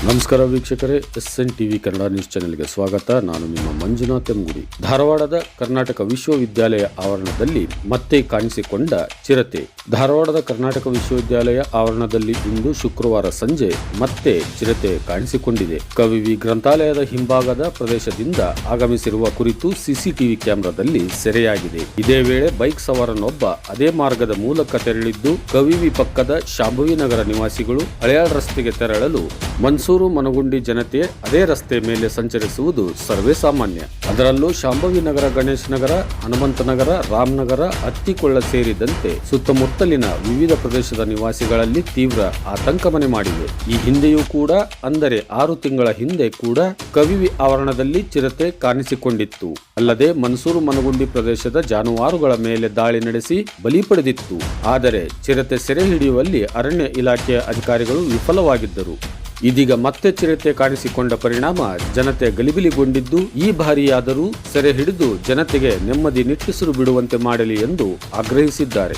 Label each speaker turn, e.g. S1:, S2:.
S1: ನಮಸ್ಕಾರ ವೀಕ್ಷಕರೇ, SN TV Kannada news ಚಾನೆಲ್ಗೆ ಸ್ವಾಗತ. ನಾನು ನಿಮ್ಮ ಮಂಜುನಾಥ್ ಎಂಗುಡಿ. ಧಾರವಾಡದ ಕರ್ನಾಟಕ ವಿಶ್ವವಿದ್ಯಾಲಯ ಆವರಣದಲ್ಲಿ ಮತ್ತೆ ಕಾಣಿಸಿಕೊಂಡ ಚಿರತೆ. ಧಾರವಾಡದ ಕರ್ನಾಟಕ ವಿಶ್ವವಿದ್ಯಾಲಯ ಆವರಣದಲ್ಲಿ ಇಂದು ಶುಕ್ರವಾರ ಸಂಜೆ ಮತ್ತೆ ಚಿರತೆ ಕಾಣಿಸಿಕೊಂಡಿದೆ. ಕವಿವಿ ಗ್ರಂಥಾಲಯದ ಹಿಂಭಾಗದ ಪ್ರದೇಶದಿಂದ ಆಗಮಿಸಿರುವ ಕುರಿತು ಸಿಸಿಟಿವಿ ಕ್ಯಾಮೆರಾದಲ್ಲಿ ಸೆರೆಯಾಗಿದೆ. ಇದೇ ವೇಳೆ ಬೈಕ್ ಸವಾರನೊಬ್ಬ ಅದೇ ಮಾರ್ಗದ ಮೂಲಕ ತೆರಳಿದ್ದು, ಕವಿವಿ ಪಕ್ಕದ ಶಾಂಭವಿ ನಗರ ನಿವಾಸಿಗಳು ಹಳೆಯಾಳ ರಸ್ತೆಗೆ ತೆರಳಲು ಮನ್ಸೂರು ಮನಗುಂಡಿ ಜನತೆ ಅದೇ ರಸ್ತೆ ಮೇಲೆ ಸಂಚರಿಸುವುದು ಸರ್ವೇ ಸಾಮಾನ್ಯ. ಅದರಲ್ಲೂ ಶಾಂಭವಿ ನಗರ, ಗಣೇಶ್ ನಗರ, ಹನುಮಂತನಗರ, ರಾಮನಗರ, ಹತ್ತಿಕೊಳ್ಳ ಸೇರಿದಂತೆ ಸುತ್ತಮುತ್ತಲಿನ ವಿವಿಧ ಪ್ರದೇಶದ ನಿವಾಸಿಗಳಲ್ಲಿ ತೀವ್ರ ಆತಂಕ ಮನೆ ಮಾಡಿವೆ. ಈ ಹಿಂದೆಯೂ ಕೂಡ, ಅಂದರೆ 6 ತಿಂಗಳ ಹಿಂದೆ ಕೂಡ ಕವಿವಿ ಆವರಣದಲ್ಲಿ ಚಿರತೆ ಕಾಣಿಸಿಕೊಂಡಿತ್ತು. ಅಲ್ಲದೆ ಮನ್ಸೂರು ಮನಗುಂಡಿ ಪ್ರದೇಶದ ಜಾನುವಾರುಗಳ ಮೇಲೆ ದಾಳಿ ನಡೆಸಿ ಬಲಿ ಪಡೆದಿತ್ತು. ಆದರೆ ಚಿರತೆ ಸೆರೆ ಹಿಡಿಯುವಲ್ಲಿ ಅರಣ್ಯ ಇಲಾಖೆಯ ಅಧಿಕಾರಿಗಳು ವಿಫಲವಾಗಿದ್ದರು. ಇದೀಗ ಮತ್ತೆ ಚಿರತೆ ಕಾಣಿಸಿಕೊಂಡ ಪರಿಣಾಮ ಜನತೆ ಗಲಿಬಿಲಿಗೊಂಡಿದ್ದು, ಈ ಬಾರಿಯಾದರೂ ಸೆರೆ ಹಿಡಿದು ಜನತೆಗೆ ನೆಮ್ಮದಿ ನಿಟ್ಟುಸಿರು ಬಿಡುವಂತೆ ಮಾಡಲಿ ಎಂದು ಆಗ್ರಹಿಸಿದ್ದಾರೆ.